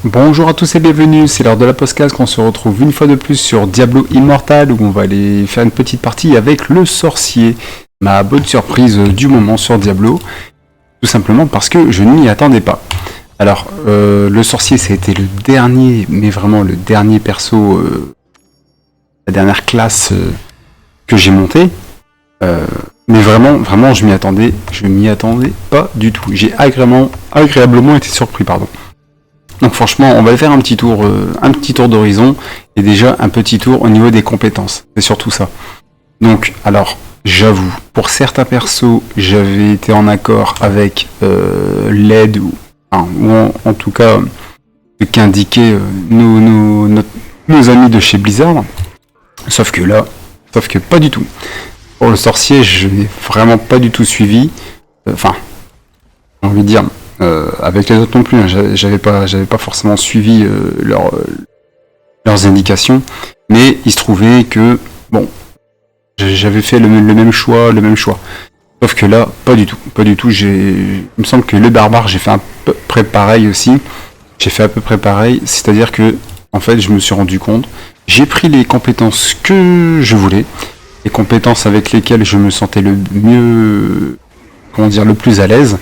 Bonjour à tous et bienvenue, c'est l'heure de la podcast qu'on se retrouve une fois de plus sur Diablo Immortal où on va aller faire une petite partie avec le sorcier. Ma bonne surprise du moment sur Diablo, tout simplement parce que je ne m'y attendais pas. Alors, le sorcier c'était le dernier, mais vraiment le dernier perso, la dernière classe que j'ai montée. Mais vraiment je m'y attendais pas du tout. J'ai agréablement été surpris, pardon. Donc franchement, on va faire un petit tour d'horizon et déjà un petit tour au niveau des compétences. C'est surtout ça. Donc, alors, j'avoue, pour certains persos, j'avais été en accord avec l'aide ou en tout cas ce qu'indiquaient nos amis de chez Blizzard. Sauf que pas du tout. Pour le sorcier, je n'ai vraiment pas du tout suivi. J'ai envie de dire. Avec les autres non plus, hein, j'avais pas forcément suivi leurs indications, mais il se trouvait que j'avais fait le même choix. Sauf que là, pas du tout. Il me semble que le barbare, j'ai fait à peu près pareil aussi. C'est-à-dire que en fait, je me suis rendu compte, j'ai pris les compétences que je voulais, les compétences avec lesquelles je me sentais le mieux, le plus à l'aise.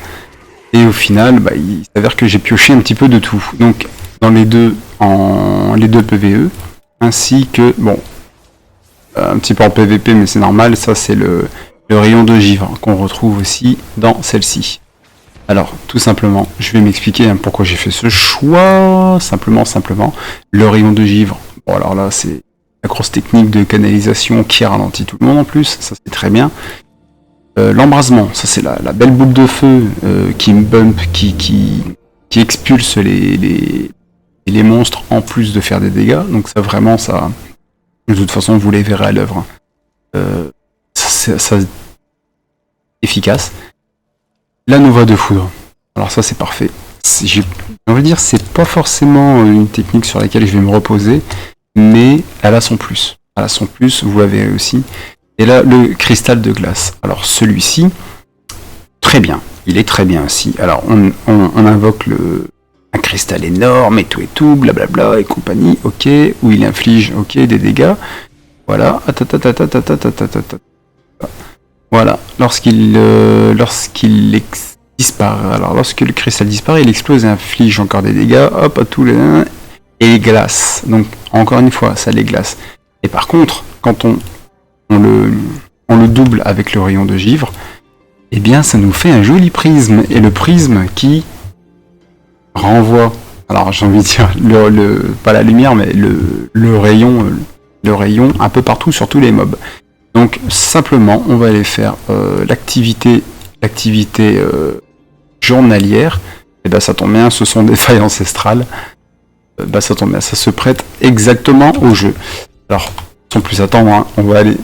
Et au final, il s'avère que j'ai pioché un petit peu de tout. Donc, dans les deux PVE, ainsi que, un petit peu en PVP, mais c'est normal, ça c'est le rayon de givre qu'on retrouve aussi dans celle-ci. Alors, tout simplement, je vais m'expliquer pourquoi j'ai fait ce choix. Simplement, le rayon de givre. Bon, alors là, c'est la grosse technique de canalisation qui ralentit tout le monde en plus, ça c'est très bien. L'embrasement, ça c'est la belle boule de feu qui me bump, qui expulse les monstres en plus de faire des dégâts. Donc ça vraiment, ça, de toute façon vous les verrez à l'œuvre. Ça efficace. La Nova de foudre. Alors ça c'est parfait. J'ai envie de dire c'est pas forcément une technique sur laquelle je vais me reposer, mais elle a son plus. Vous la verrez aussi. Et là, le cristal de glace. Alors celui-ci, très bien. Il est très bien aussi. Alors on invoque un cristal énorme et tout, blablabla et compagnie, ok. Où il inflige, ok, des dégâts. Voilà. Voilà. Lorsqu'il disparaît. Alors lorsque le cristal disparaît, il explose et inflige encore des dégâts. Hop, à tous les... Et il glace. Donc encore une fois, ça les glace. Et par contre, quand on le double avec le rayon de givre, et bien ça nous fait un joli prisme. Et le prisme qui renvoie, alors j'ai envie de dire, pas la lumière, mais le rayon un peu partout sur tous les mobs. Donc simplement, on va aller faire l'activité journalière. Et ben ça tombe bien, ce sont des failles ancestrales. Ça tombe bien, ça se prête exactement au jeu. Alors, sans plus attendre, hein, on va aller...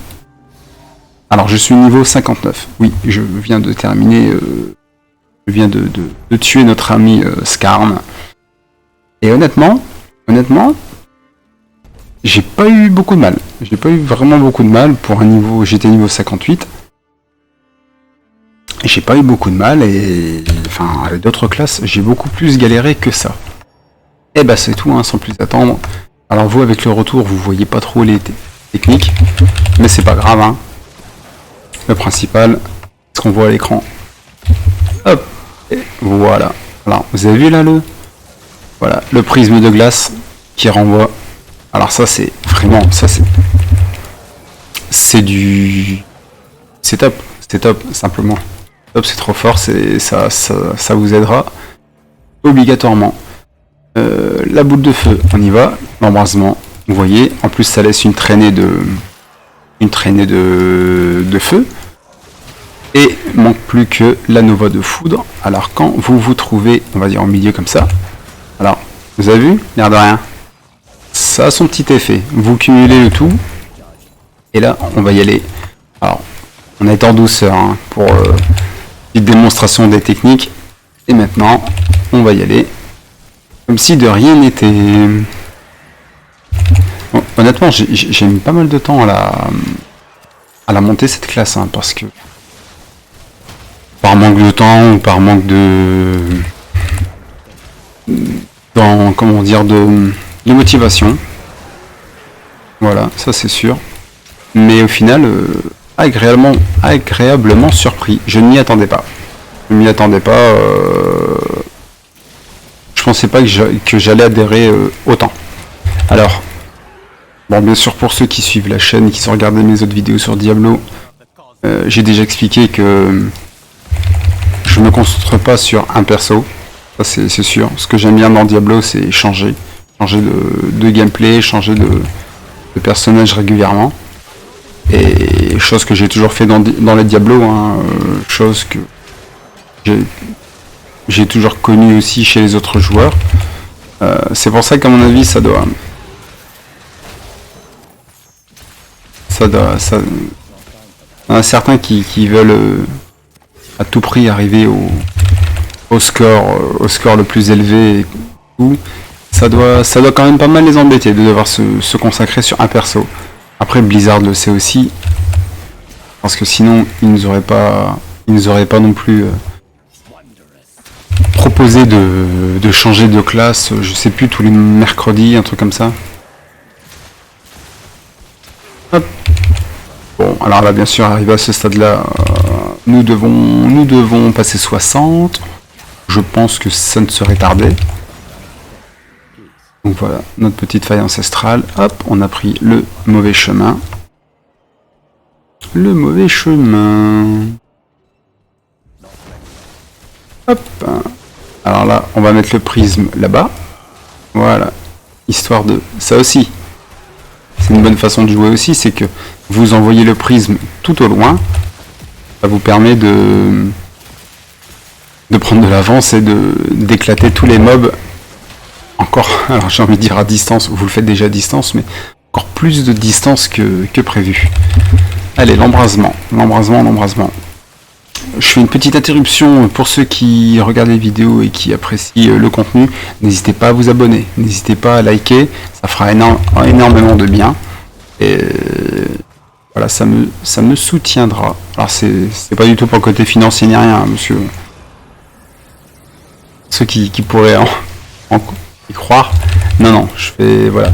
Alors, je suis niveau 59. Oui, je viens de terminer... je viens de tuer notre ami Skarn. Et honnêtement, j'ai pas eu beaucoup de mal. J'ai pas eu vraiment beaucoup de mal pour un niveau... J'étais niveau 58. J'ai pas eu beaucoup de mal et... Enfin, avec d'autres classes, j'ai beaucoup plus galéré que ça. Et bah c'est tout, hein, sans plus attendre. Alors vous, avec le retour, vous voyez pas trop les techniques. Mais c'est pas grave, hein. Le principal, ce qu'on voit à l'écran. Hop, et voilà. Alors, vous avez vu là le prisme de glace qui renvoie. Alors ça c'est vraiment, c'est top, simplement. Top, c'est trop fort, ça vous aidera obligatoirement. La boule de feu, on y va. L'embrasement, vous voyez. En plus, ça laisse une traînée de feu. Et manque plus que la Nova de foudre. Alors quand vous trouvez, on va dire au milieu comme ça. Alors, vous avez vu, l'air de rien. Ça a son petit effet. Vous cumulez le tout. Et là, on va y aller. Alors, on est en douceur hein, pour une démonstration des techniques. Et maintenant, on va y aller. Comme si de rien n'était. Bon, honnêtement, j'ai mis pas mal de temps à la monter cette classe, hein, parce que par manque de temps ou par manque comment dire, de motivation. Voilà, ça c'est sûr. Mais au final, agréablement surpris. Je ne m'y attendais pas. Je ne m'y attendais pas. Je pensais pas que j'allais adhérer autant. Alors, bon, bien sûr, pour ceux qui suivent la chaîne et qui ont regardé mes autres vidéos sur Diablo, j'ai déjà expliqué que je me concentre pas sur un perso. Ça c'est sûr. Ce que j'aime bien dans Diablo, c'est changer de gameplay, changer de personnage régulièrement. Et chose que j'ai toujours fait dans les Diablo, hein, chose que j'ai toujours connue aussi chez les autres joueurs. C'est pour ça qu'à mon avis, ça doit. Il y en a certains qui veulent à tout prix arriver au score le plus élevé et tout. Ça doit quand même pas mal les embêter de devoir se consacrer sur un perso. Après Blizzard le sait aussi, parce que sinon ils nous auraient pas non plus proposé de changer de classe, je sais plus, tous les mercredis, un truc comme ça. Hop. Bon, alors là bien sûr arrivé à ce stade là, nous devons passer 60. Je pense que ça ne serait tardé. Donc voilà, notre petite faille ancestrale. Hop, on a pris le mauvais chemin. Le mauvais chemin. Hop. Alors là, on va mettre le prisme là-bas. Voilà. Histoire de... Ça aussi. C'est une bonne façon de jouer aussi, c'est que vous envoyez le prisme tout au loin. Ça vous permet de prendre de l'avance et d'éclater tous les mobs. Encore, alors j'ai envie de dire à distance, vous le faites déjà à distance, mais encore plus de distance que prévu. Allez, l'embrasement. Je fais une petite interruption pour ceux qui regardent les vidéos et qui apprécient le contenu. N'hésitez pas à vous abonner, n'hésitez pas à liker, ça fera énormément de bien. Et voilà, ça me soutiendra. Alors c'est pas du tout pour le côté financier ni rien, hein, monsieur. Ceux qui pourraient y croire. Non, je fais... Voilà.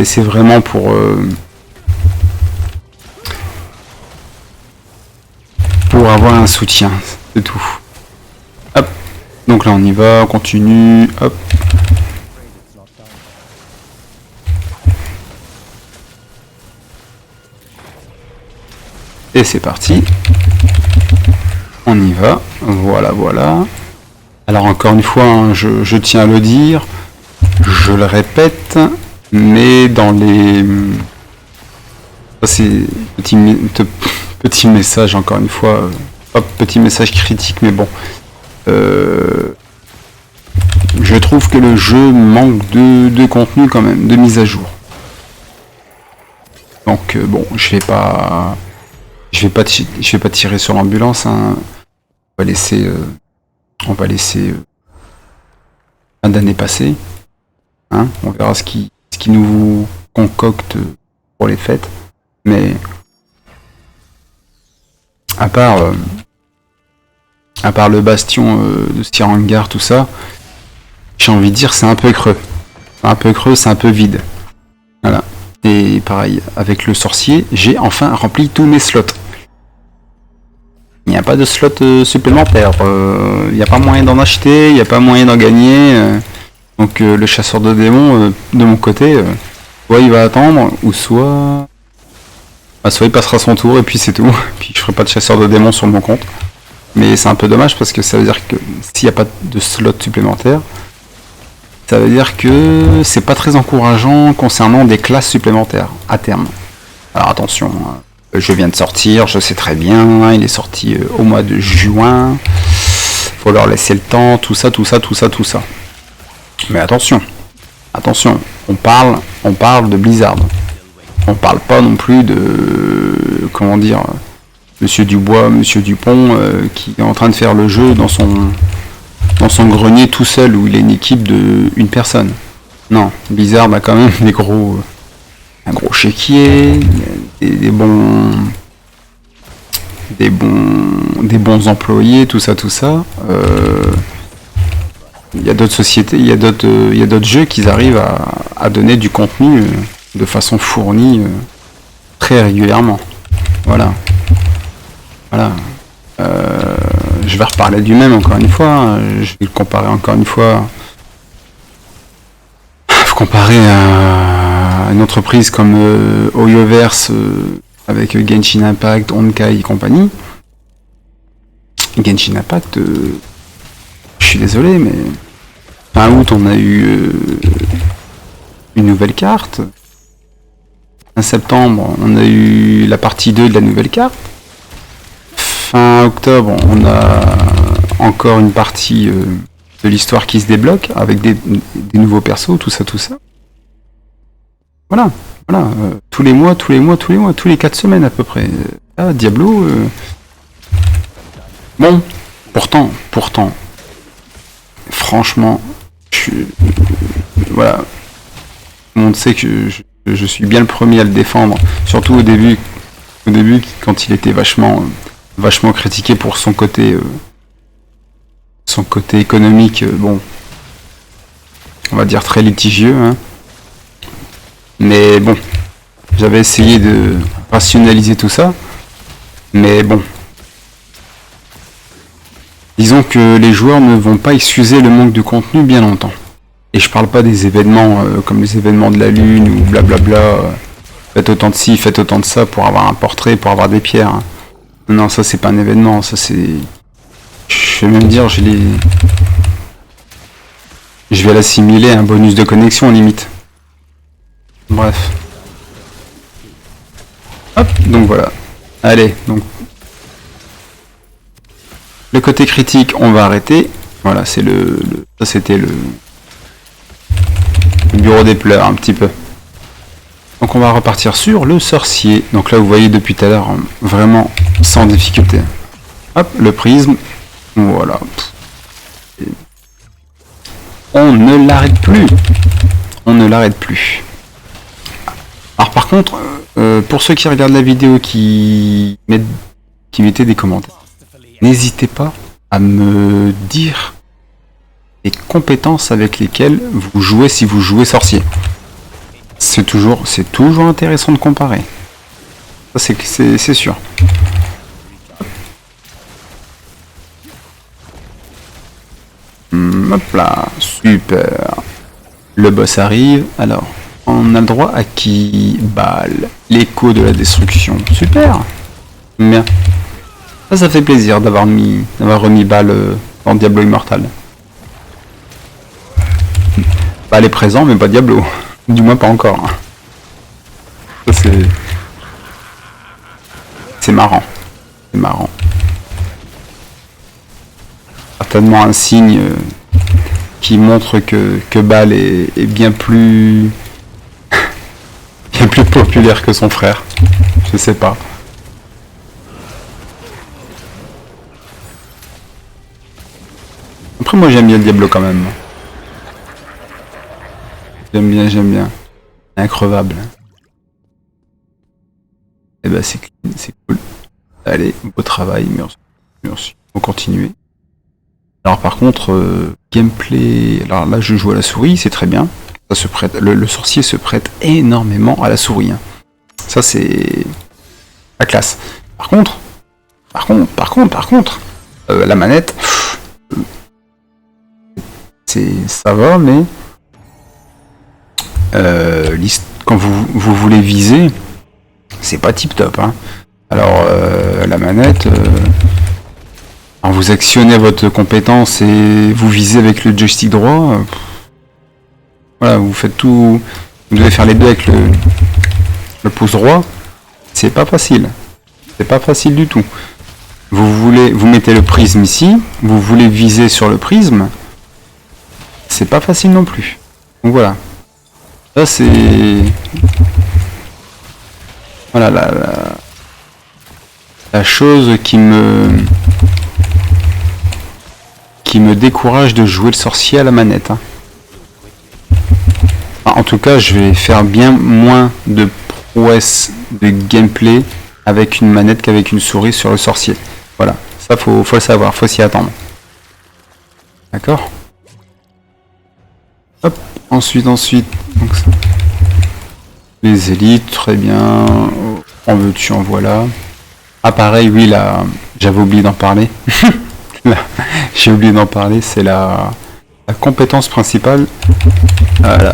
C'est vraiment pour avoir un soutien, c'est tout. Hop. Donc là on y va, on continue. Hop. Et c'est parti. On y va. Voilà. Alors encore une fois, hein, je tiens à le dire, je le répète, mais dans les... Ça c'est petit message encore une fois, petit message critique, mais bon. Je trouve que le jeu manque de contenu quand même, de mise à jour. Donc bon, je vais pas tirer sur l'ambulance, hein. On va laisser fin d'année passer, hein. On verra ce qui nous concocte pour les fêtes, mais à part le bastion de Styrangar, tout ça, j'ai envie de dire c'est un peu creux, c'est un peu vide. Voilà. Et pareil, avec le sorcier, j'ai enfin rempli tous mes slots. Il n'y a pas de slot supplémentaire, il n'y a pas moyen d'en acheter, il n'y a pas moyen d'en gagner. Donc le chasseur de démons, de mon côté, soit il va attendre, ou soit il passera son tour et puis c'est tout. Puis je ferai pas de chasseur de démons sur mon compte. Mais c'est un peu dommage parce que ça veut dire que s'il n'y a pas de slot supplémentaire, ça veut dire que c'est pas très encourageant concernant des classes supplémentaires à terme. Alors attention, le jeu vient de sortir, je sais très bien, il est sorti au mois de juin, faut leur laisser le temps, tout ça. Mais attention, on parle de Blizzard. On parle pas non plus de, comment dire, Monsieur Dubois, Monsieur Dupont, qui est en train de faire le jeu dans son grenier tout seul, où il a une équipe de une personne. Non, Blizzard a quand même un gros chéquier, des bons employés, tout ça. il y a d'autres sociétés, il y a d'autres jeux qui arrivent à donner du contenu de façon fournie très régulièrement. Voilà. Voilà. Je vais reparler du même encore une fois. Hein. Je vais le comparer encore une fois. Faut comparer à une entreprise comme Hoyoverse avec Genshin Impact, Honkai et compagnie. Genshin Impact, je suis désolé, mais fin août on a eu une nouvelle carte. Fin septembre on a eu la partie 2 de la nouvelle carte. Fin octobre on a encore une partie de l'histoire qui se débloque avec des nouveaux persos, tout ça. Voilà, tous les mois, tous les 4 semaines à peu près. Ah, Diablo... Bon, pourtant, franchement, voilà, tout le monde sait que je suis bien le premier à le défendre, surtout au début quand il était vachement critiqué pour son côté économique, bon, on va dire très litigieux, hein. Mais bon, j'avais essayé de rationaliser tout ça, mais bon. Disons que les joueurs ne vont pas excuser le manque de contenu bien longtemps. Et je parle pas des événements comme les événements de la Lune ou blablabla. Faites autant de ci, faites autant de ça pour avoir un portrait, pour avoir des pierres. Hein. Non, ça c'est pas un événement, ça c'est... Je vais même dire, je vais l'assimiler à un bonus de connexion limite. Bref. Hop, donc voilà. Allez, donc... Le côté critique, on va arrêter. Voilà, c'est ça c'était le bureau des pleurs un petit peu. Donc on va repartir sur le sorcier. Donc là vous voyez depuis tout à l'heure, vraiment sans difficulté. Hop, le prisme. Voilà. On ne l'arrête plus. On ne l'arrête plus. Alors par contre, pour ceux qui regardent la vidéo qui mettaient des commentaires, n'hésitez pas à me dire les compétences avec lesquelles vous jouez si vous jouez sorcier. C'est toujours intéressant de comparer. Ça c'est sûr. Hop là, super. Le boss arrive. Alors, on a le droit à qui? Balle. L'écho de la destruction. Super. Bien. Ça fait plaisir d'avoir remis Balle dans Diablo Immortal. Balle est présent, mais pas Diablo. Du moins pas encore. Ça c'est marrant. C'est marrant. Certainement un signe qui montre que Balle est bien plus populaire que son frère. Je sais pas. Après moi j'aime bien le Diablo quand même. J'aime bien. Increvable. Et ben c'est cool. Allez, beau travail, merci. On continue. Alors par contre, gameplay. Alors là je joue à la souris, c'est très bien. Ça se prête. Le sorcier se prête énormément à la souris. Hein. Ça c'est la classe. Par contre, la manette. Ça va, mais quand vous voulez viser, c'est pas tip top. Hein. Alors la manette, alors vous actionnez votre compétence et vous visez avec le joystick droit. Voilà, vous faites tout. Vous devez faire les deux avec le pouce droit. C'est pas facile. C'est pas facile du tout. Vous mettez le prisme ici. Vous voulez viser sur le prisme. C'est pas facile non plus. Donc voilà. Ça c'est... Voilà la chose qui me décourage de jouer le sorcier à la manette. Hein. Enfin, en tout cas, je vais faire bien moins de prouesses de gameplay avec une manette qu'avec une souris sur le sorcier. Voilà. Ça faut le savoir, faut s'y attendre. D'accord ? Hop, ensuite, donc, les élites, très bien. En veux-tu, en voilà. Ah pareil, oui, là, j'avais oublié d'en parler. J'ai oublié d'en parler, c'est la compétence principale. Voilà,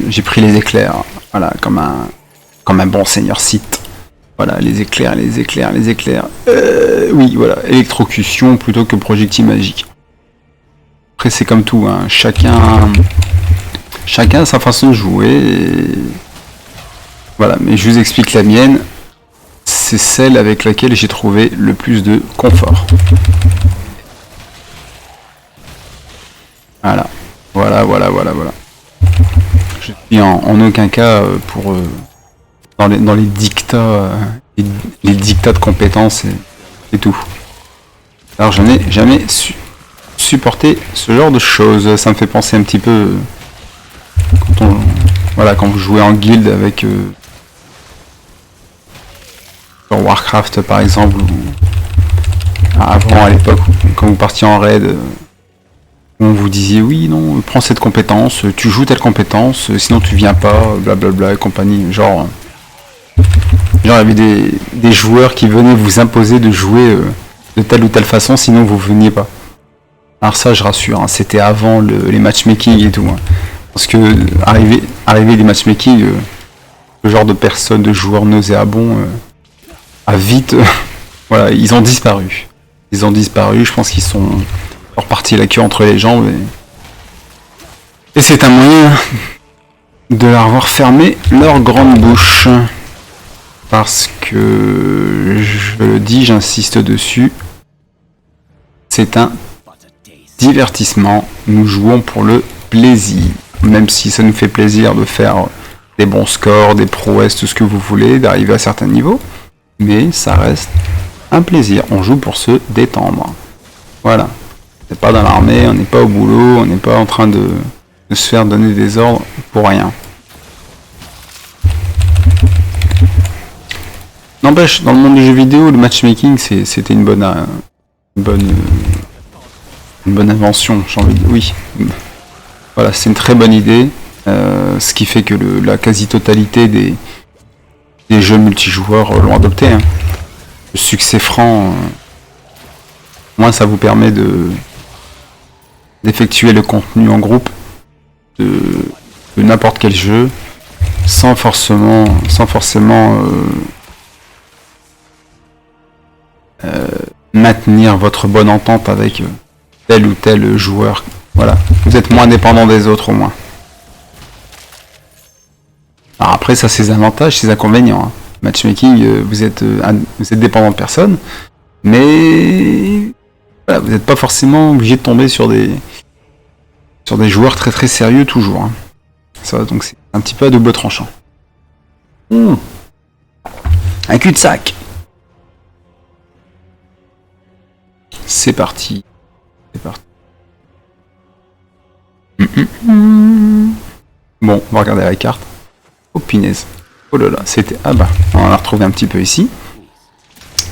j'ai pris les éclairs, voilà, comme un bon seigneur Sith. Voilà, les éclairs. Oui, voilà, électrocution plutôt que projectile magique. Après, c'est comme tout, hein. Chacun a sa façon de jouer. Voilà, mais je vous explique la mienne. C'est celle avec laquelle j'ai trouvé le plus de confort. Voilà. Je suis en aucun cas pour dans les dictats les dictats de compétences et tout. Alors je n'ai jamais supporté ce genre de choses. Ça me fait penser un petit peu quand vous jouez en guilde avec sur Warcraft par exemple, ou avant à l'époque quand vous partiez en raid. On vous disait oui, non, prends cette compétence, tu joues telle compétence, sinon tu viens pas, blablabla et compagnie. Genre il y avait des joueurs qui venaient vous imposer de jouer de telle ou telle façon, sinon vous veniez pas. Alors ça, je rassure, hein, c'était avant les matchmaking et tout. Hein. Parce que arriver les matchmaking, ce genre de personnes, de joueurs nauséabonds, a vite, voilà, ils ont disparu. Je pense qu'ils sont repartis la queue entre les jambes. Et c'est un moyen de leur avoir fermé leur grande bouche. Parce que, je le dis, j'insiste dessus, c'est un divertissement. Nous jouons pour le plaisir. Même si ça nous fait plaisir de faire des bons scores, des prouesses, tout ce que vous voulez, d'arriver à certains niveaux. Mais ça reste un plaisir. On joue pour se détendre. Voilà. On n'est pas dans l'armée, on n'est pas au boulot, on n'est pas en train de se faire donner des ordres pour rien. N'empêche, dans le monde du jeu vidéo, le matchmaking, c'était une bonne invention, j'ai envie de dire. Oui. Voilà, c'est une très bonne idée. Ce qui fait que la quasi-totalité des jeux multijoueurs l'ont adopté. Hein. Le succès franc, moins ça vous permet d'effectuer le contenu en groupe de n'importe quel jeu, sans forcément maintenir votre bonne entente avec tel ou tel joueur. Voilà, vous êtes moins dépendant des autres au moins. Alors après, ça c'est ses avantages, ses inconvénients. Hein. Matchmaking, vous êtes dépendant de personne, mais voilà, vous n'êtes pas forcément obligé de tomber sur des joueurs très très sérieux toujours. Hein. Ça, donc c'est un petit peu à double tranchant. Un cul-de-sac. C'est parti. Bon, on va regarder la carte. Oh punaise. Oh là là, c'était... Ah bah, on en a retrouvé un petit peu ici.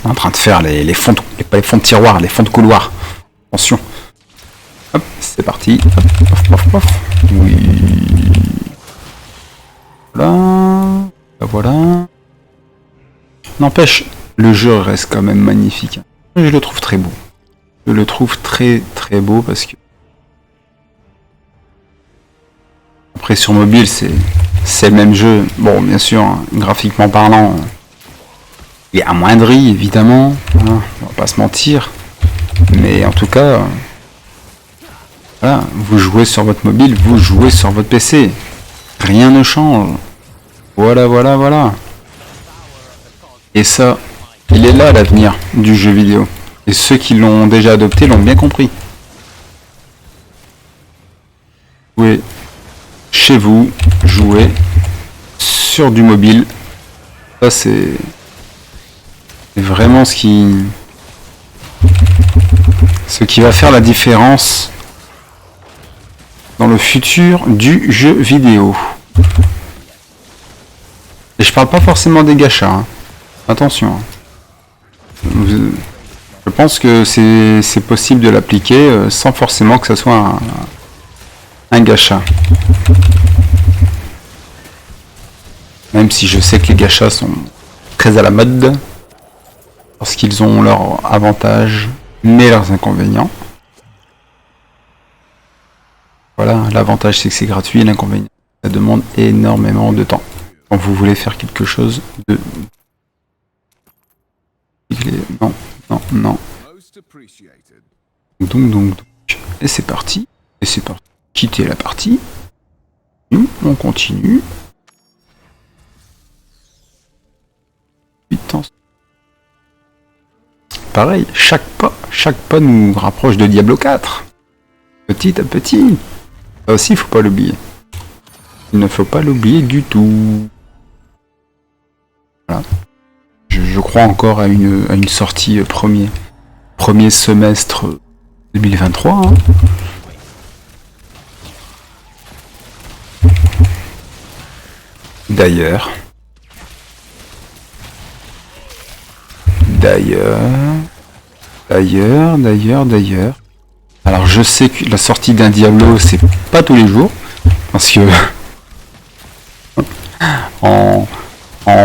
On est en train de faire les fonds pas les fonds de tiroir, les fonds de couloir. Attention. Hop, c'est parti. Hop, pof. Oui. Voilà. N'empêche, le jeu reste quand même magnifique. Je le trouve très beau. Je le trouve très très beau parce que... Après sur mobile c'est le même jeu. Bon bien sûr, hein, graphiquement parlant, il est amoindri évidemment, hein, on va pas se mentir. Mais en tout cas, voilà, vous jouez sur votre mobile, vous jouez sur votre PC. Rien ne change. Voilà. Et ça, il est là l'avenir du jeu vidéo. Et ceux qui l'ont déjà adopté l'ont bien compris. Jouez chez vous, jouez sur du mobile. Ça c'est vraiment ce qui va faire la différence dans le futur du jeu vidéo. Et je parle pas forcément des gachas. Hein. Attention. Je pense que c'est possible de l'appliquer sans forcément que ça soit un gacha. Même si je sais que les gachas sont très à la mode, parce qu'ils ont leurs avantages, mais leurs inconvénients. Voilà, l'avantage c'est que c'est gratuit, l'inconvénient, ça demande énormément de temps. Quand vous voulez faire quelque chose de... Non, non, non. Donc. Et c'est parti. Et c'est parti. Quitter la partie. On continue. Putain. Pareil, chaque pas nous rapproche de Diablo 4. Petit à petit. Ça aussi, il faut pas l'oublier. Il ne faut pas l'oublier du tout. Voilà. Je crois encore à une sortie premier semestre 2023. Hein. D'ailleurs. Alors je sais que la sortie d'un Diablo c'est pas tous les jours. Parce que en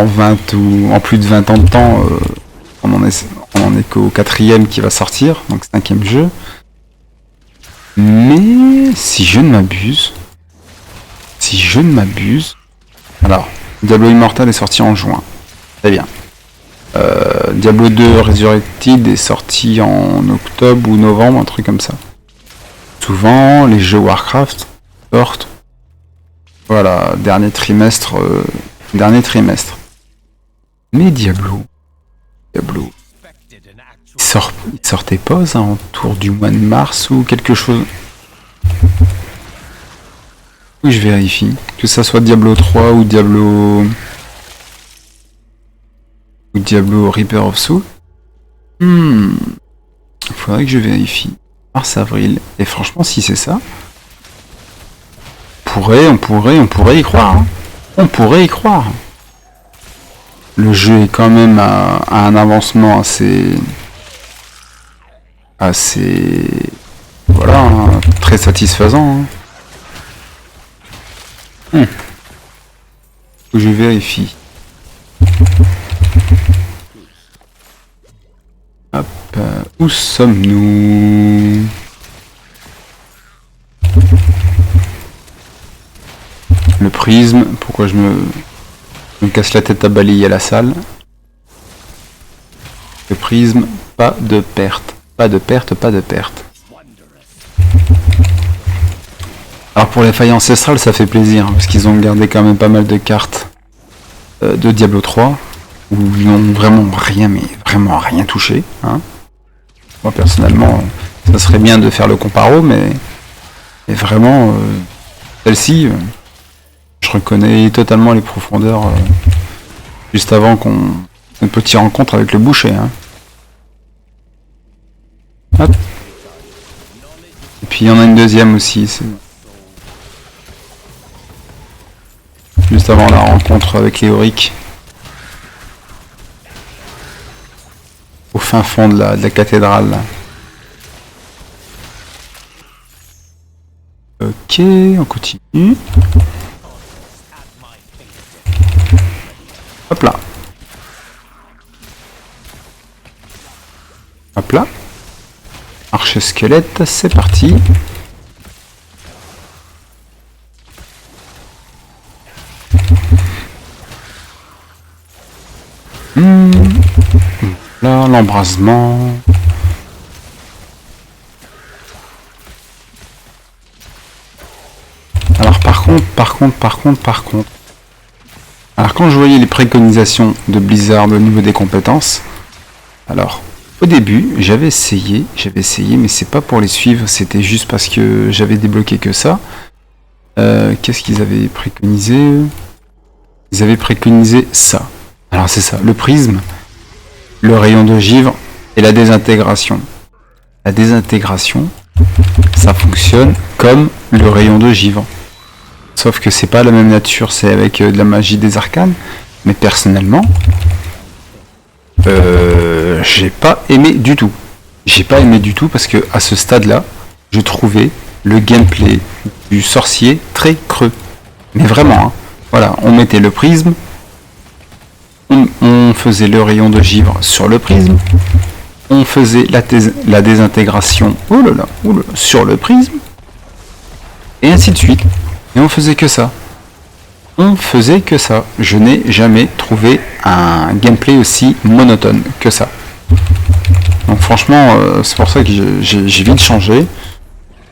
20 ou en plus de 20 ans de temps, on en est qu'au 4e qui va sortir, donc 5e jeu. Mais si je ne m'abuse, alors Diablo Immortal est sorti en juin, très bien. Diablo 2 Resurrected est sorti en octobre ou novembre, un truc comme ça. Souvent, les jeux Warcraft sortent, voilà, dernier trimestre. Mais Diablo, il sortait pas autour du mois de mars ou quelque chose. Oui, je vérifie. Que ça soit Diablo 3 ou Diablo Reaper of Soul. Faudrait que je vérifie. Mars, avril. Et franchement, si c'est ça, on pourrait y croire. Hein. On pourrait y croire. Le jeu est quand même à un avancement assez voilà, hein, très satisfaisant. Hein. Je vérifie. Hop, où sommes-nous? Le prisme, pourquoi je me casse la tête à balayer la salle? Le prisme, pas de perte. Pas de perte. Alors pour les failles ancestrales, ça fait plaisir, parce qu'ils ont gardé quand même pas mal de cartes de Diablo 3, où ils n'ont vraiment rien touché. Hein. Moi personnellement, ça serait bien de faire le comparo, mais vraiment, celle-ci, je reconnais totalement les profondeurs juste avant une petite rencontre avec le boucher. Hein. Hop. Et puis il y en a une deuxième aussi. Juste avant la rencontre avec Léoric. Au fin fond de la cathédrale. Là. Ok, on continue. Hop là. Hop là. Archer squelette, c'est parti. Là, l'embrasement. Alors par contre. Alors quand je voyais les préconisations de Blizzard au niveau des compétences, alors au début j'avais essayé, mais c'est pas pour les suivre, c'était juste parce que j'avais débloqué que ça. Qu'est-ce qu'ils avaient préconisé? Ils avaient préconisé ça. Alors c'est ça, le prisme, le rayon de givre et la désintégration. La désintégration, ça fonctionne comme le rayon de givre. Sauf que c'est pas la même nature, c'est avec de la magie des arcanes. Mais personnellement, j'ai pas aimé du tout. J'ai pas aimé du tout parce que à ce stade-là, je trouvais le gameplay du sorcier très creux. Mais vraiment, hein. Voilà, on mettait le prisme, on faisait le rayon de givre sur le prisme, on faisait la désintégration sur le prisme, et ainsi de suite. Et on faisait que ça. On faisait que ça. Je n'ai jamais trouvé un gameplay aussi monotone que ça. Donc franchement, c'est pour ça que j'ai vite changé.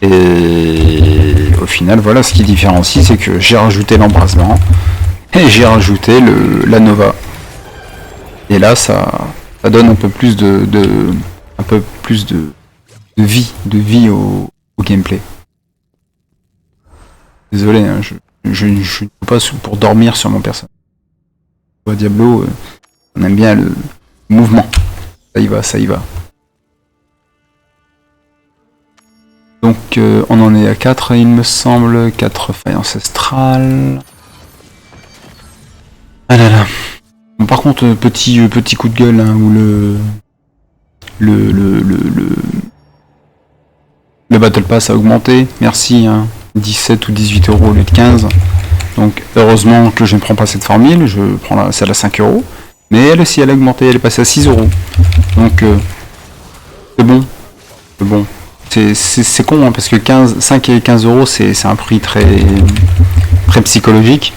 Et au final, voilà, ce qui différencie, c'est que j'ai rajouté l'embrasement et j'ai rajouté la Nova. Et là, ça donne un peu plus de vie au gameplay. Désolé, hein, je ne suis pas pour dormir sur mon personnage. Diablo, on aime bien le mouvement. Ça y va, ça y va. Donc on en est à 4, il me semble, 4 failles ancestrales. Ah là là. Bon, par contre, petit coup de gueule, hein, où le Battle Pass a augmenté, merci, hein, 17 ou 18 euros au lieu de 15. Donc heureusement que je ne prends pas cette formule, je prends celle à 5 euros. Mais elle aussi, elle a augmenté, elle est passée à 6 euros. Donc c'est bon. C'est bon. C'est con, hein, parce que 5 et 15 euros, c'est un prix très psychologique.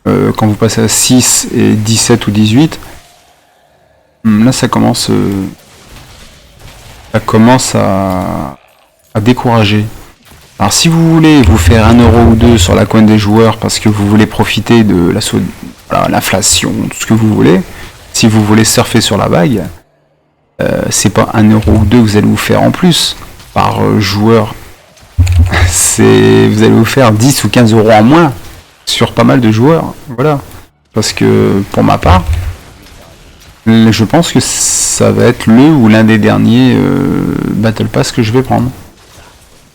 Quand vous passez à 6 et 17 ou 18, là ça commence à décourager. Alors si vous voulez vous faire 1 euro ou 2 sur la coin des joueurs parce que vous voulez profiter de l'inflation, tout ce que vous voulez, si vous voulez surfer sur la vague, c'est pas 1 euro ou 2 que vous allez vous faire en plus par joueur. Vous allez vous faire 10 ou 15 euros en moins sur pas mal de joueurs. Voilà. Parce que pour ma part, je pense que ça va être le ou l'un des derniers Battle Pass que je vais prendre.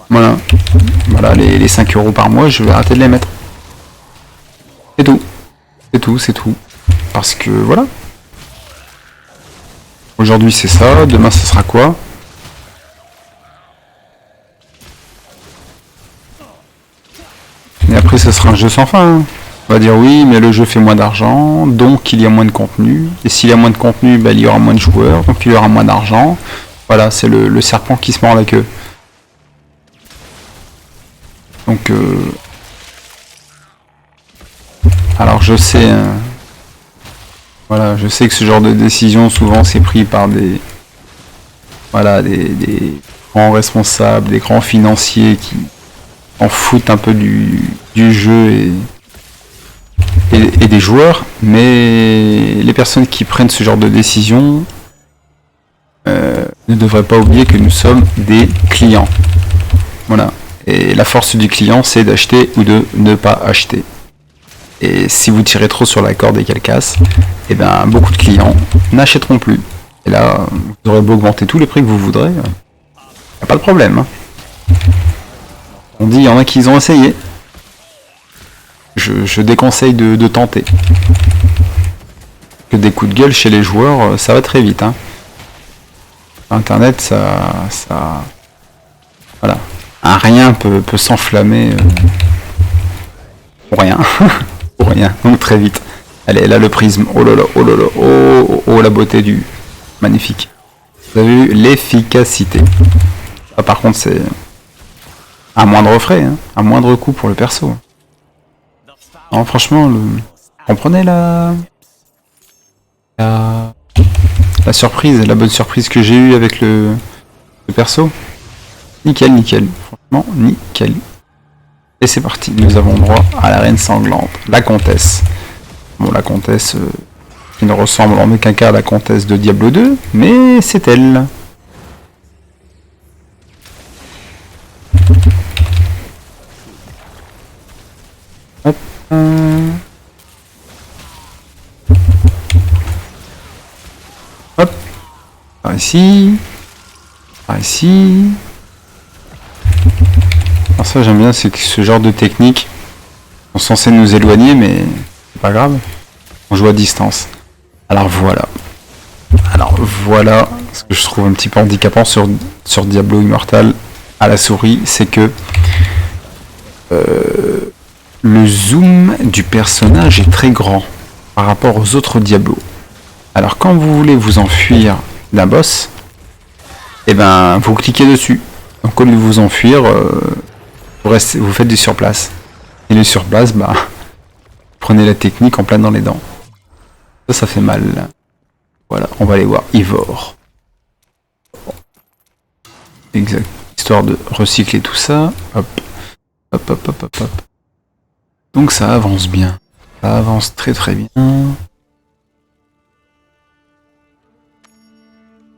Voilà. Voilà, les 5 euros par mois, je vais arrêter de les mettre. C'est tout. C'est tout, c'est tout. Parce que voilà. Aujourd'hui c'est ça, demain ce sera quoi? Et après ce sera un jeu sans fin. Hein. On va dire oui, mais le jeu fait moins d'argent, donc il y a moins de contenu. Et s'il y a moins de contenu, bah, il y aura moins de joueurs, donc il y aura moins d'argent. Voilà, c'est le serpent qui se mord la queue. Donc alors je sais, hein, voilà, je sais que ce genre de décision souvent c'est pris par des grands responsables, des grands financiers qui en foutent un peu du jeu et des joueurs, mais les personnes qui prennent ce genre de décision ne devraient pas oublier que nous sommes des clients. Voilà. Et la force du client, c'est d'acheter ou de ne pas acheter. Et si vous tirez trop sur la corde et qu'elle casse, et ben beaucoup de clients n'achèteront plus. Et là, vous aurez beau augmenter tous les prix que vous voudrez, y a pas de problème. Hein. On dit, il y en a qui ont essayé. Je déconseille de tenter. Que des coups de gueule chez les joueurs, ça va très vite. Hein. Internet, ça... Voilà. Un rien peut s'enflammer pour rien. Pour rien. Donc très vite. Allez, là le prisme. Oh là là, oh là là, oh la beauté du... Magnifique. Vous avez vu l'efficacité. Ah, par contre, c'est... à moindre frais, hein, à moindre coût pour le perso. Non, franchement, comprenez la surprise, la bonne surprise que j'ai eue avec le perso. Nickel, nickel. Franchement, nickel. Et c'est parti, nous avons droit à la reine sanglante, la comtesse. Bon, la comtesse qui ne ressemble en aucun cas à la comtesse de Diablo 2, mais c'est elle. Hop. Hop. Par ici. Par ici. Alors ça j'aime bien, c'est que ce genre de technique sont censés nous éloigner, mais c'est pas grave. On joue à distance. Alors voilà. Alors voilà ce que je trouve un petit peu handicapant sur Diablo Immortal. à la souris, c'est que le zoom du personnage est très grand par rapport aux autres Diablo. Alors quand vous voulez vous enfuir d'un boss, et ben vous cliquez dessus. Donc au lieu de vous enfuir, vous faites du surplace. Et le surplace, bah, prenez la technique en plein dans les dents. Ça fait mal. Voilà, on va aller voir Ivor. Exact. Histoire de recycler tout ça. Hop. Hop, hop, hop, hop, hop. Donc ça avance bien. Ça avance très très bien.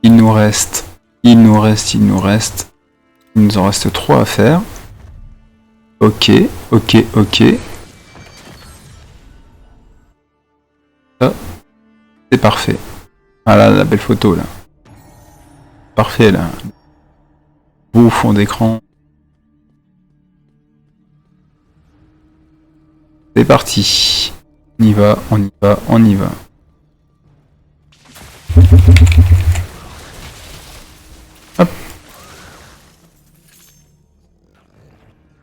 Il nous reste. Il nous nous en reste 3 à faire. Ok. Ça, c'est parfait. Ah là, la belle photo là. Parfait là. Beau fond d'écran. C'est parti. On y va. Hop.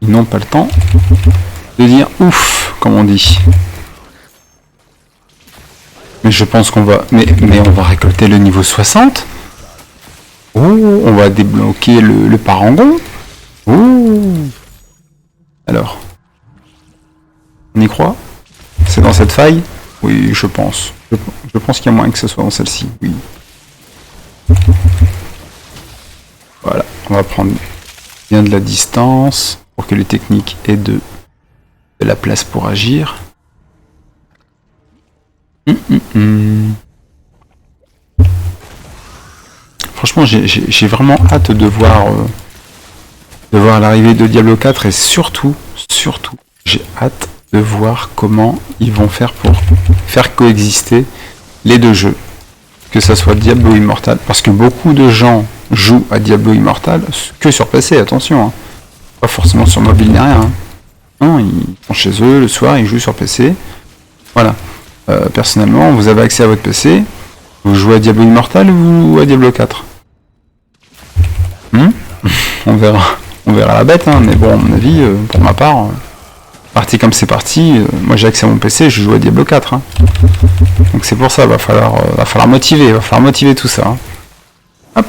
Ils n'ont pas le temps de dire ouf, comme on dit. Mais je pense qu'on va... Mais on va récolter le niveau 60. Oh, on va débloquer le parangon. Oh. Alors. On y croit? C'est dans cette faille? Oui, je pense. Je pense qu'il y a moyen que ce soit dans celle-ci, oui. Voilà, on va prendre bien de la distance pour que les techniques aient de la place pour agir. Franchement, j'ai vraiment hâte de voir l'arrivée de Diablo 4 et surtout, j'ai hâte de voir comment ils vont faire pour faire coexister les deux jeux. Que ça soit Diablo Immortal, parce que beaucoup de gens jouent à Diablo Immortal que sur PC, attention. Hein. Pas forcément sur mobile ni rien. Hein. Non, ils sont chez eux le soir, ils jouent sur PC. Voilà. Personnellement, vous avez accès à votre PC, vous jouez à Diablo Immortal ou à Diablo 4 on verra la bête, hein, mais bon, à mon avis, pour ma part, parti comme c'est parti, moi j'ai accès à mon PC, je joue à Diablo 4. Hein. Donc c'est pour ça, va falloir motiver tout ça. Hein. Hop.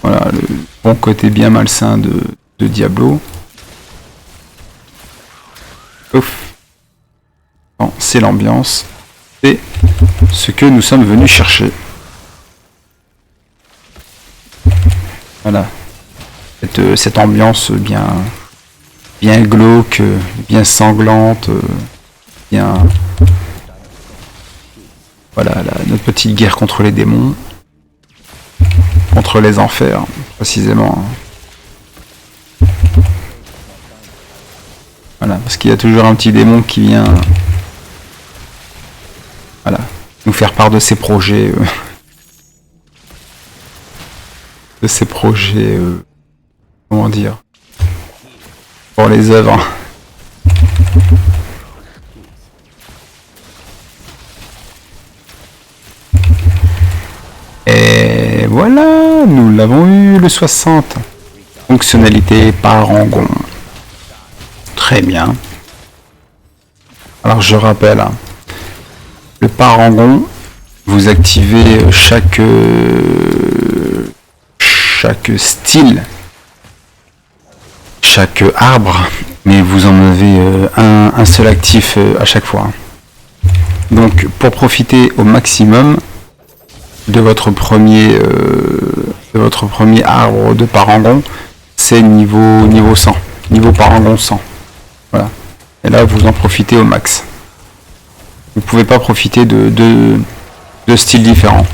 Voilà, le bon côté bien malsain de Diablo. Ouf. Bon, c'est l'ambiance. C'est ce que nous sommes venus chercher. Voilà. Cette ambiance bien glauque, bien sanglante, bien... Voilà, notre petite guerre contre les démons. Contre les enfers, précisément. Voilà, parce qu'il y a toujours un petit démon qui vient... Voilà, nous faire part de ses projets... comment dire, pour les œuvres. Et voilà, nous l'avons eu, le 60. Fonctionnalité parangon. Très bien. Alors je rappelle, hein, le parangon, vous activez chaque style, chaque arbre, mais vous en avez un seul actif à chaque fois. Donc pour profiter au maximum de votre premier arbre de parangon, c'est niveau 100, niveau parangon 100. Voilà. Et là vous en profitez au max. Vous pouvez pas profiter de styles différents.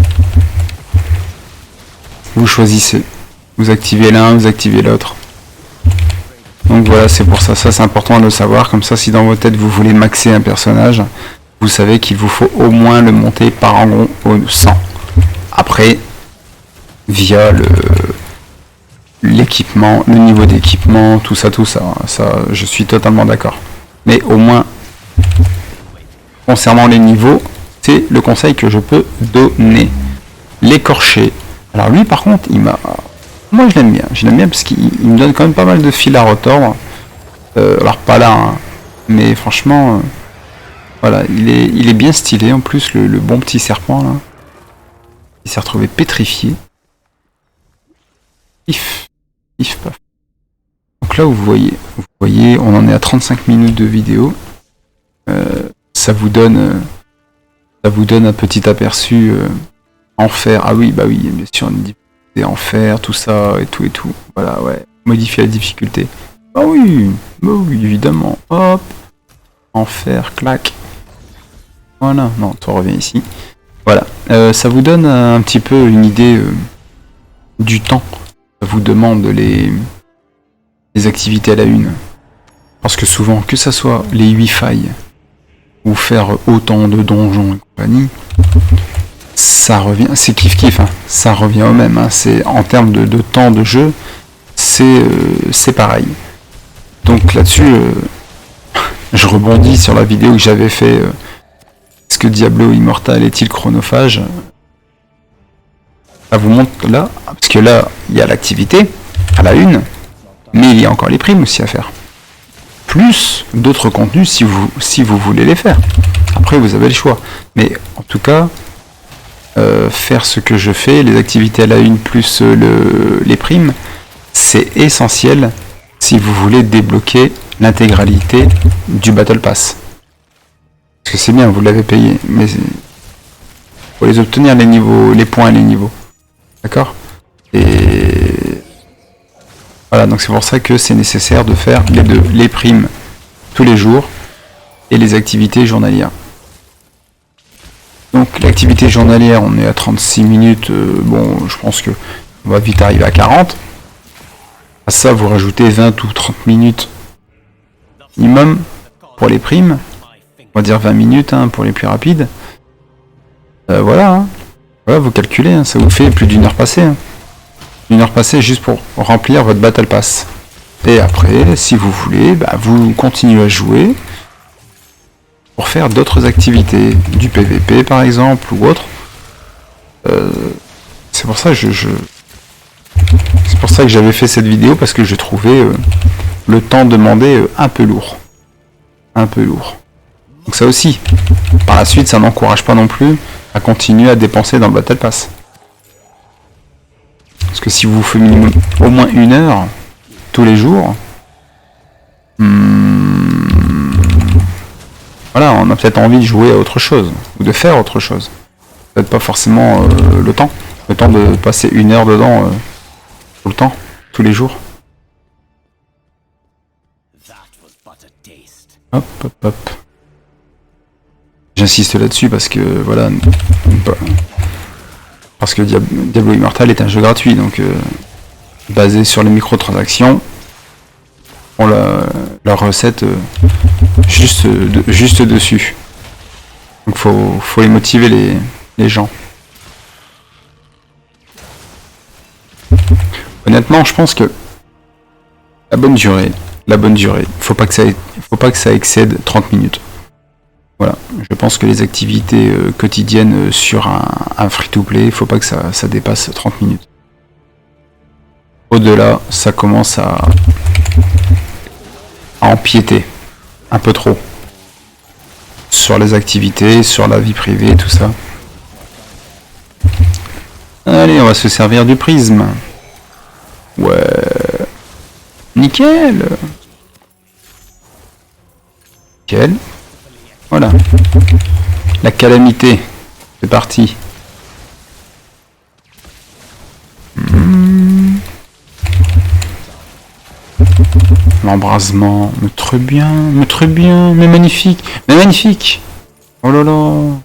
Vous choisissez. Vous activez l'un, vous activez l'autre. Donc voilà, c'est pour ça. Ça, c'est important de le savoir. Comme ça, si dans votre tête, vous voulez maxer un personnage, vous savez qu'il vous faut au moins le monter parangon au 100. Après, via l'équipement, le niveau d'équipement, tout ça, ça, je suis totalement d'accord. Mais au moins, concernant les niveaux, C'est le conseil que je peux donner. L'écorché. Alors lui par contre, il m'a... Moi je l'aime bien. Je l'aime bien parce qu'il me donne quand même pas mal de fil à retordre. Alors pas là, hein, mais franchement... voilà, il est bien stylé. En plus, le bon petit serpent là. Il s'est retrouvé pétrifié. Pif. Pif, paf. Donc là, vous voyez, on en est à 35 minutes de vidéo. Ça vous donne un petit aperçu enfer. Ah oui, bah oui, bien sûr, une difficulté enfer, tout ça et tout et tout. Voilà, ouais. Modifier la difficulté. Bah oui, évidemment. Hop. Enfer, clac. Voilà, non, toi reviens ici. Voilà, ça vous donne un petit peu une idée du temps. Ça vous demande les activités à la une. Parce que souvent, que ça soit les 8 failles, ou faire autant de donjons et compagnie, ça revient, c'est kiff-kiff, hein. Ça revient au même. Hein. C'est, en termes de temps de jeu, c'est pareil. Donc là-dessus, je rebondis sur la vidéo que j'avais fait. Est-ce que Diablo Immortal est-il chronophage? Ça vous montre là, parce que là, il y a l'activité à la une, mais il y a encore les primes aussi à faire. Plus d'autres contenus si vous voulez les faire. Après, vous avez le choix. Mais en tout cas, faire ce que je fais, les activités à la une plus les primes, c'est essentiel si vous voulez débloquer l'intégralité du Battle Pass. Parce que c'est bien, vous l'avez payé, mais faut les obtenir les niveaux, les points et les niveaux. D'accord? Et voilà, donc c'est pour ça que c'est nécessaire de faire les deux, les primes tous les jours et les activités journalières. Donc l'activité journalière, on est à 36 minutes, bon, je pense que on va vite arriver à 40. À ça, vous rajoutez 20 ou 30 minutes minimum pour les primes. On va dire 20 minutes hein, pour les plus rapides. Voilà, hein. Voilà, vous calculez, hein, ça vous fait plus d'une heure passée. Hein. Une heure passée juste pour remplir votre Battle Pass. Et après, si vous voulez, bah, vous continuez à jouer pour faire d'autres activités, du PVP par exemple ou autre. C'est pour ça que c'est pour ça que j'avais fait cette vidéo parce que je trouvais le temps demandé un peu lourd. Un peu lourd. Donc ça aussi, par la suite, ça n'encourage pas non plus à continuer à dépenser dans le Battle Pass. Parce que si vous faites minimum au moins 1 heure tous les jours, voilà, on a peut-être envie de jouer à autre chose, ou de faire autre chose. Peut-être pas forcément le temps de passer 1 heure dedans tout le temps, tous les jours. Hop, hop, hop. J'insiste là-dessus parce que voilà, parce que Diablo Immortal est un jeu gratuit, donc basé sur les microtransactions, on la recette juste dessus. Donc faut les motiver les gens. Honnêtement, je pense que la bonne durée, faut pas que ça excède 30 minutes. Voilà, je pense que les activités quotidiennes sur un free-to-play, il faut pas que ça dépasse 30 minutes. Au-delà, ça commence à empiéter un peu trop sur les activités, sur la vie privée, tout ça. Allez, on va se servir du prisme. Ouais, nickel. Nickel. Voilà. La calamité. C'est parti. L'embrasement. Mais très bien. Mais magnifique. Oh là là.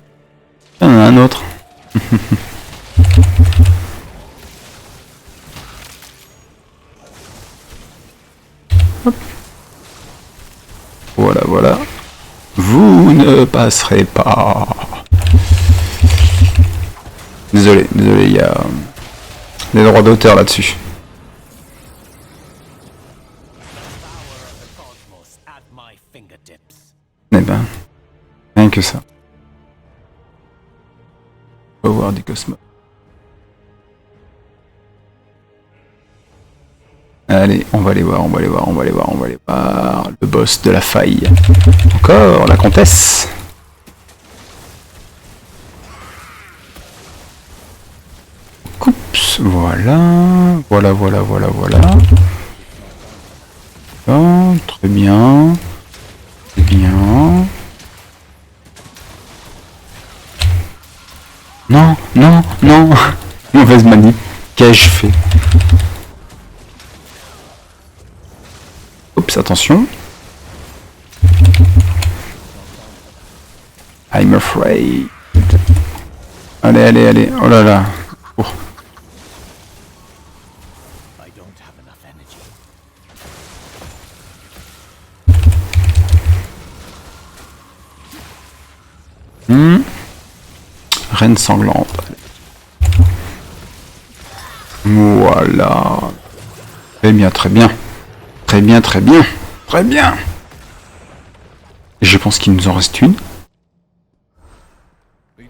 Il y en a un autre. Hop. Voilà. Vous ne passerez pas. Désolé, il y a des droits d'auteur là-dessus. Eh ben, rien que ça. Power du cosmos. Allez, on va les voir, on va les voir, on va les voir, on va les voir. Le boss de la faille. Encore la comtesse. Oups, voilà. Voilà, voilà, voilà, voilà. Oh, très bien. Très bien. Non, non, non. Mauvaise manip. Qu'ai-je fait? Oups, attention. I'm afraid. Allez, allez, allez. Oh là là. Oh. Reine sanglante. Voilà. Très bien, très bien. Très bien, très bien. Très bien. Et je pense qu'il nous en reste une. Ouais,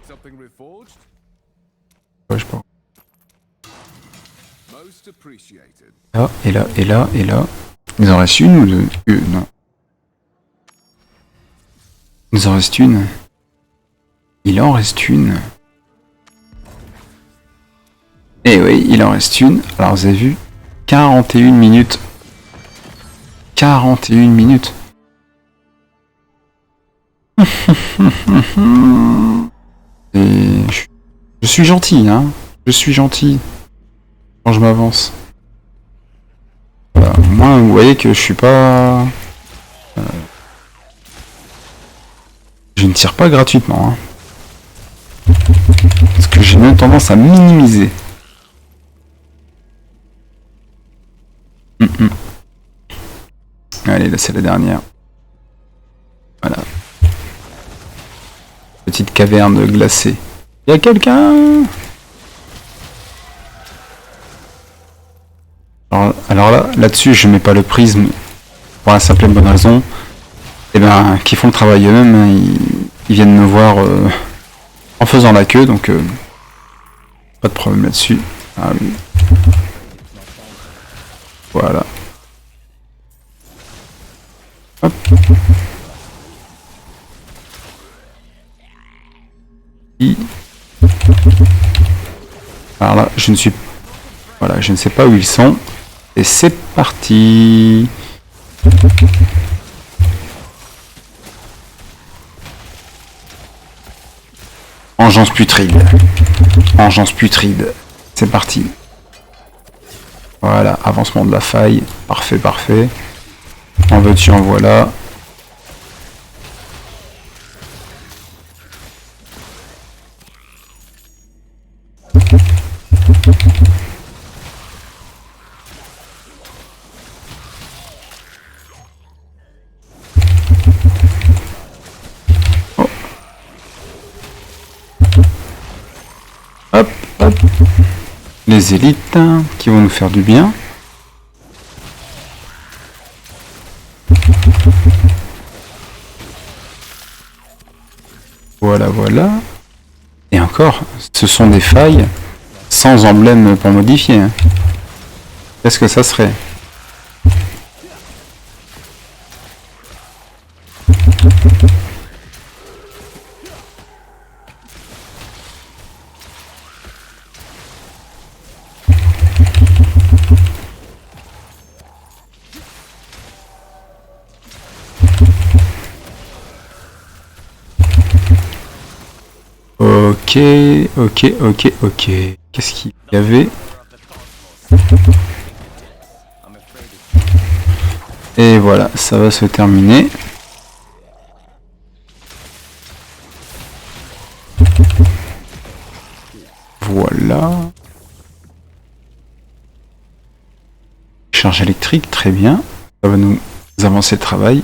je sais pas. Là, et là, et là, et là. Il nous en reste une ou deux? Non. Il nous en reste une. Il en reste une. Eh oui, il en reste une. Alors vous avez vu, 41 minutes. 41 minutes. Et je suis gentil, hein. Je suis gentil. Quand je m'avance. Voilà. Moi, vous voyez que je suis pas... je ne tire pas gratuitement, hein. Parce que j'ai même tendance à minimiser. Allez, là c'est la dernière. Voilà. Petite caverne glacée. Y a quelqu'un? Alors là, là-dessus, je mets pas le prisme pour la simple et bonne raison. Eh ben, qui font le travail eux-mêmes, hein, ils viennent me voir en faisant la queue, donc pas de problème là-dessus. Ah oui. Voilà. Hop. Alors là, je ne suis... Voilà, je ne sais pas où ils sont. Et c'est parti. Engeance putride. Engeance putride. C'est parti. Voilà, avancement de la faille. Parfait, parfait. En veux-tu, en voilà. Oh. Hop, hop. Les élites hein, qui vont nous faire du bien. Voilà, voilà. Et encore, ce sont des failles sans emblème pour modifier. Hein. Qu'est-ce que ça serait? Ok, ok, ok, ok. Qu'est-ce qu'il y avait? Et voilà, ça va se terminer. Voilà. Charge électrique, très bien. Ça va nous avancer le travail.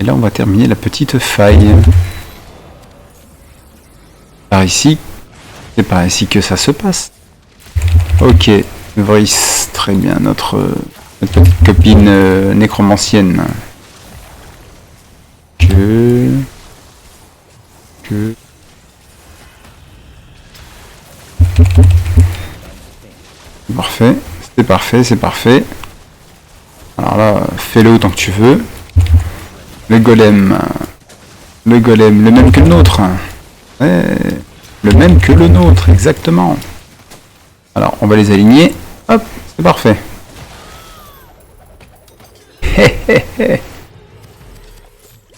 Et là, on va terminer la petite faille. Par ici. C'est par ici que ça se passe. Ok, Vriss, très bien, notre petite copine nécromancienne. Que... Parfait, c'est parfait, c'est parfait. Alors là, fais-le autant que tu veux. Le golem, le même que le nôtre. Ouais, le même que le nôtre, exactement. Alors, on va les aligner. Hop, c'est parfait.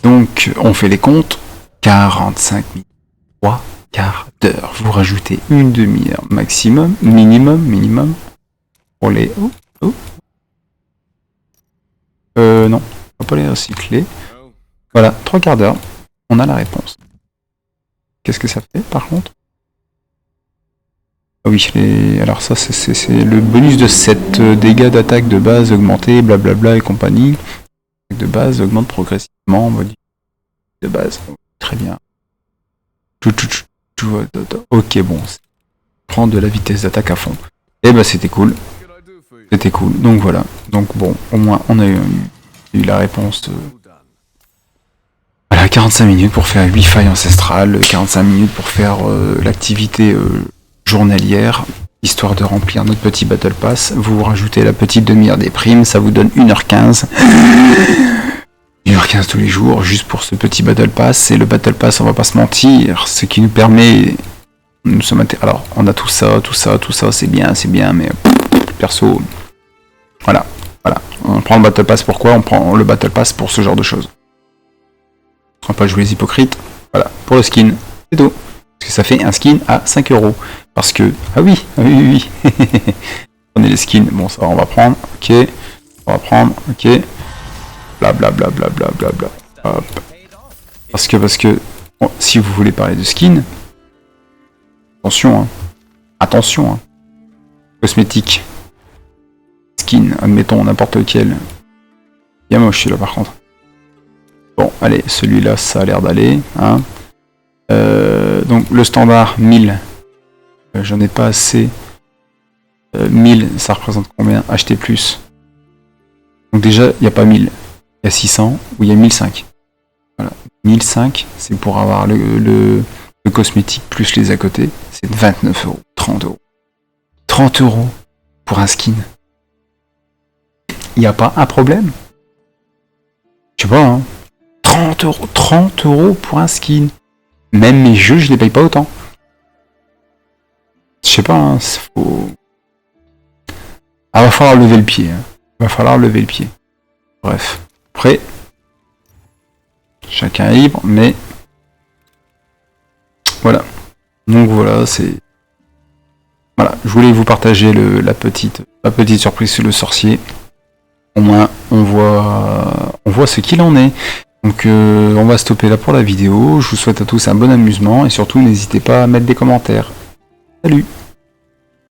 Donc, on fait les comptes. 45 minutes. 3 quarts d'heure. Vous rajoutez une demi-heure maximum, minimum. Pour les... non, on va pas les recycler. Voilà, 3 quarts d'heure. On a la réponse. Qu'est-ce que ça fait, par contre? Ah oui, alors ça, c'est le bonus de 7 dégâts d'attaque de base augmentés, blablabla et compagnie. De base augmente progressivement, modifié de base. Très bien. Ok, bon. Prendre de la vitesse d'attaque à fond. Et bah c'était cool. C'était cool. Donc voilà. Donc bon, au moins on a eu la réponse. Voilà, 45 minutes pour faire 8 failles ancestrales, 45 minutes pour faire l'activité journalière, histoire de remplir notre petit Battle Pass. Vous rajoutez la petite demi-heure des primes, ça vous donne 1h15. 1h15 tous les jours, juste pour ce petit Battle Pass. Et le Battle Pass, on va pas se mentir, ce qui nous permet... Nous sommes alors, on a tout ça, c'est bien, mais perso... Voilà. On prend le Battle Pass pourquoi? On prend le Battle Pass pour ce genre de choses. On va pas jouer les hypocrites. Voilà, pour le skin, c'est tout. Parce que ça fait un skin à 5 €. Parce que... Ah oui. Prenez les skins. Bon, ça, on va prendre. Ok. Ok. Blablabla. Hop. Parce que... Bon, si vous voulez parler de skin... Attention, hein. Cosmétique. Skin, admettons, n'importe lequel. Bien moche celui-là, par contre. Bon, allez, celui-là, ça a l'air d'aller. Hein. Donc, le standard, 1000. J'en ai pas assez. 1000, ça représente combien? Acheter plus. Donc déjà, il n'y a pas 1000. Il y a 600 ou il y a 1005. Voilà. 1005, c'est pour avoir le cosmétique plus les à côté. C'est 29 €. 30 €. 30 € pour un skin. Il n'y a pas un problème? Je sais pas, hein. 30 € pour un skin. Même mes jeux, je les paye pas autant. Je sais pas, hein, faut... Ah, va falloir lever le pied. Hein. Bref. Après, chacun est libre, mais... Voilà. Donc voilà, c'est... Voilà, je voulais vous partager la petite surprise sur le sorcier. Au moins, on voit ce qu'il en est. Donc on va stopper là pour la vidéo. Je vous souhaite à tous un bon amusement et surtout n'hésitez pas à mettre des commentaires. Salut!